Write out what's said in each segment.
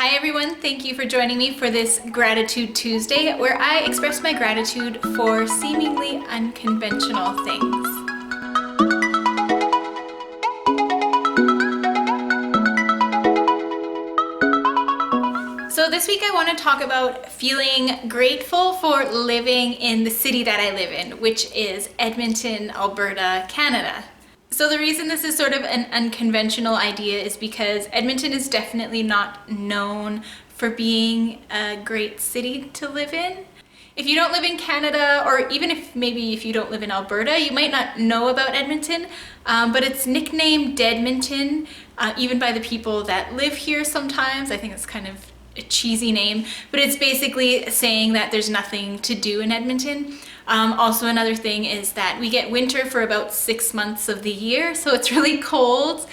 Hi everyone, thank you for joining me for this Gratitude Tuesday where I express my gratitude for seemingly unconventional things. So this week I want to talk about feeling grateful for living in the city that I live in, which is Edmonton, Alberta, Canada. So the reason this is sort of an unconventional idea is because Edmonton is definitely not known for being a great city to live in. If you don't live in Canada, or even if you don't live in Alberta, you might not know about Edmonton, but it's nicknamed Deadmonton, even by the people that live here sometimes. I think it's kind of a cheesy name, but it's basically saying that there's nothing to do in Edmonton. Also, another thing is that we get winter for about 6 months of the year, so it's really cold.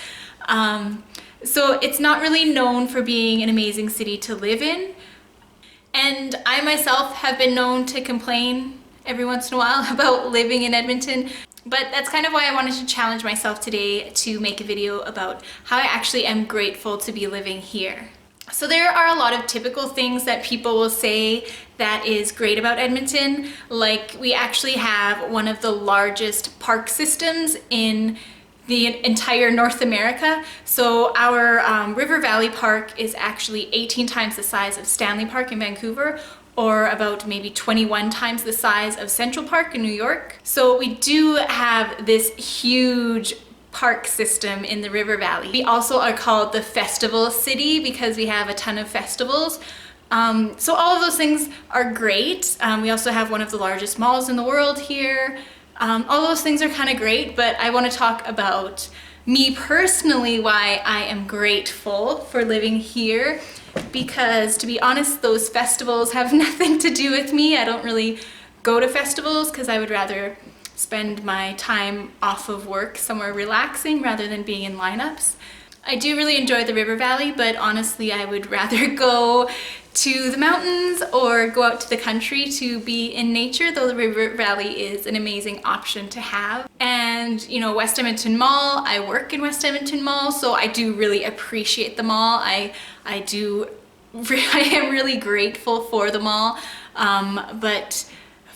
So it's not really known for being an amazing city to live in. And I myself have been known to complain every once in a while about living in Edmonton. But that's kind of why I wanted to challenge myself today to make a video about how I actually am grateful to be living here. So there are a lot of typical things that people will say that is great about Edmonton. Like, we actually have one of the largest park systems in the entire North America. So our River Valley Park is actually 18 times the size of Stanley Park in Vancouver, or about maybe 21 times the size of Central Park in New York. So we do have this huge park system in the River Valley. We also are called the Festival City because we have a ton of festivals. So all of those things are great. We also have one of the largest malls in the world here. All those things are kind of great, but I want to talk about me personally, why I am grateful for living here. Because to be honest, those festivals have nothing to do with me. I don't really go to festivals because I would rather spend my time off of work somewhere relaxing rather than being in lineups. I do really enjoy the River Valley, but honestly I would rather go to the mountains or go out to the country to be in nature, though the River Valley is an amazing option to have. And you know, West Edmonton Mall, I work in West Edmonton Mall, so I do really appreciate the mall. I am really grateful for the mall, but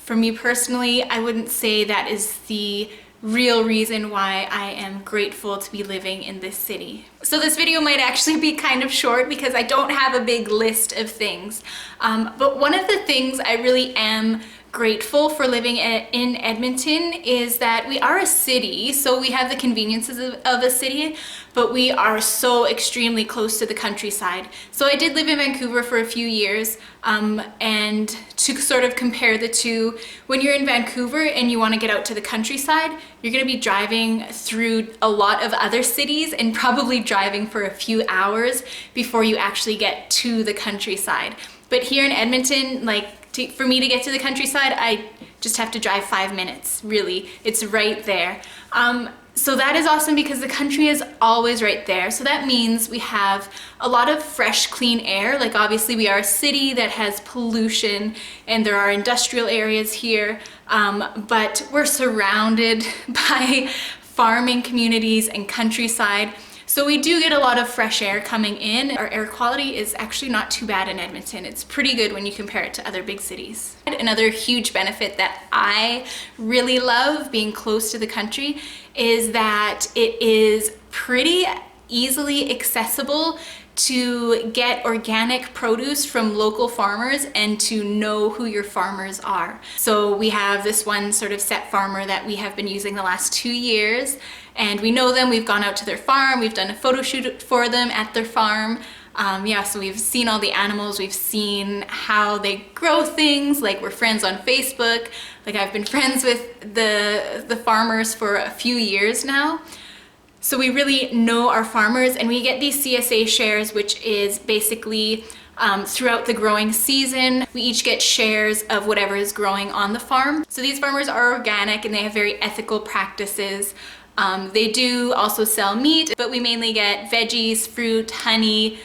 for me personally, I wouldn't say that is the real reason why I am grateful to be living in this city. So this video might actually be kind of short because I don't have a big list of things. But one of the things I really am grateful for living in Edmonton is that we are a city, so we have the conveniences of a city, but we are so extremely close to the countryside. So I did live in Vancouver for a few years, and to sort of compare the two, when you're in Vancouver and you want to get out to the countryside, you're going to be driving through a lot of other cities and probably driving for a few hours before you actually get to the countryside. But here in Edmonton, for me to get to the countryside, I just have to drive 5 minutes, really. It's right there. So that is awesome because the country is always right there. So that means we have a lot of fresh, clean air. Like, obviously we are a city that has pollution and there are industrial areas here, but we're surrounded by farming communities and countryside. So we do get a lot of fresh air coming in. Our air quality is actually not too bad in Edmonton. It's pretty good when you compare it to other big cities. Another huge benefit that I really love being close to the country is that it is pretty easily accessible to get organic produce from local farmers and to know who your farmers are. So we have this one sort of set farmer that we have been using the last 2 years, and we know them. We've gone out to their farm, we've done a photo shoot for them at their farm. So we've seen all the animals, we've seen how they grow things, like we're friends on Facebook. Like, I've been friends with the farmers for a few years now. So we really know our farmers, and we get these CSA shares, which is basically throughout the growing season, we each get shares of whatever is growing on the farm. So these farmers are organic and they have very ethical practices. They do also sell meat, but we mainly get veggies, fruit, honey,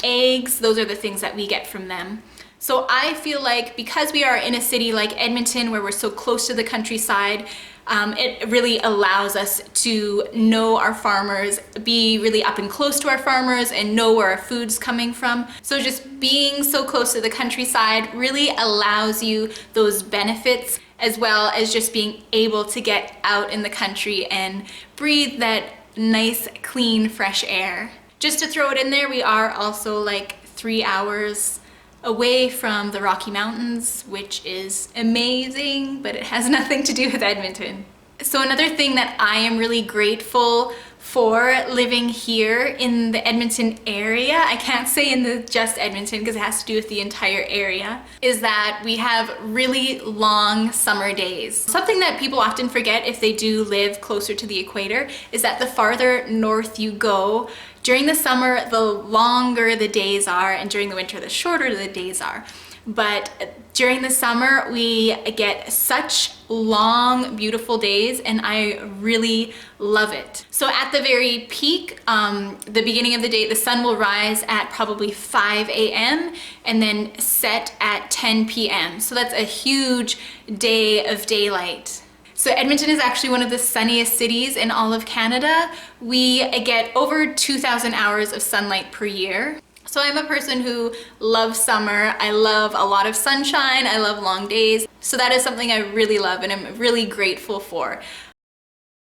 eggs. Those are the things that we get from them. So I feel like because we are in a city like Edmonton where we're so close to the countryside, It really allows us to know our farmers, be really up and close to our farmers, and know where our food's coming from. So just being so close to the countryside really allows you those benefits, as well as just being able to get out in the country and breathe that nice, clean, fresh air. Just to throw it in there, we are also like 3 hours away from the Rocky Mountains, which is amazing, but it has nothing to do with Edmonton. So another thing that I am really grateful for living here in the Edmonton area, I can't say in the just Edmonton because it has to do with the entire area, is that we have really long summer days. Something that people often forget if they do live closer to the equator is that the farther north you go, during the summer, the longer the days are, and during the winter, the shorter the days are. But during the summer, we get such long, beautiful days, and I really love it. So at the very peak, the beginning of the day, the sun will rise at probably 5 a.m. and then set at 10 p.m. So that's a huge day of daylight. So Edmonton is actually one of the sunniest cities in all of Canada. We get over 2,000 hours of sunlight per year. So I'm a person who loves summer. I love a lot of sunshine. I love long days. So that is something I really love and I'm really grateful for.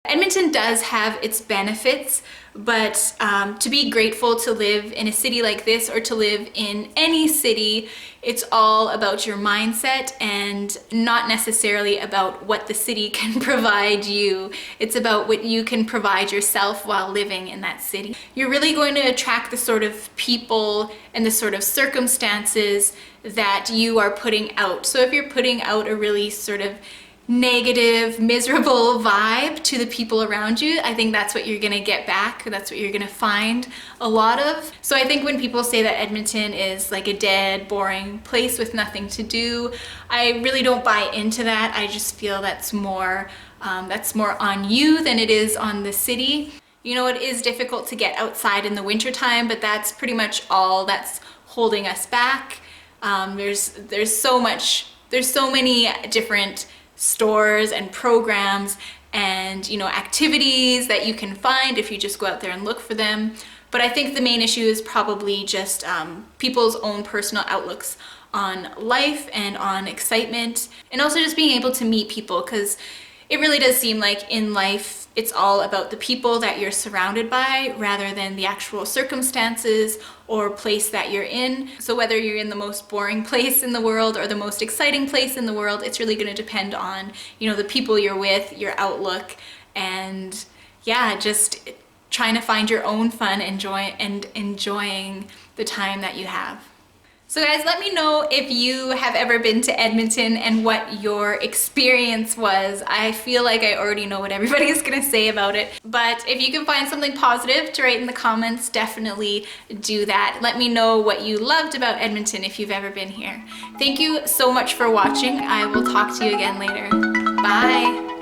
Edmonton does have its benefits, but to be grateful to live in a city like this or to live in any city, it's all about your mindset and not necessarily about what the city can provide you. It's about what you can provide yourself while living in that city. You're really going to attract the sort of people and the sort of circumstances that you are putting out. So if you're putting out a really sort of negative, miserable vibe to the people around you, I think that's what you're gonna get back. That's what you're gonna find a lot of. So I think when people say that Edmonton is like a dead, boring place with nothing to do, I really don't buy into that. I just feel that's more on you than it is on the city. You know, it is difficult to get outside in the wintertime, but that's pretty much all that's holding us back. There's so many different stores and programs and, you know, activities that you can find if you just go out there and look for them. But I think the main issue is probably just people's own personal outlooks on life and on excitement, and also just being able to meet people, because it really does seem like in life it's all about the people that you're surrounded by rather than the actual circumstances or place that you're in. So whether you're in the most boring place in the world or the most exciting place in the world, it's really going to depend on, you know, the people you're with, your outlook, and yeah, just trying to find your own fun enjoying the time that you have. So guys, let me know if you have ever been to Edmonton and what your experience was. I feel like I already know what everybody is gonna say about it, but if you can find something positive to write in the comments, definitely do that. Let me know what you loved about Edmonton if you've ever been here. Thank you so much for watching. I will talk to you again later. Bye.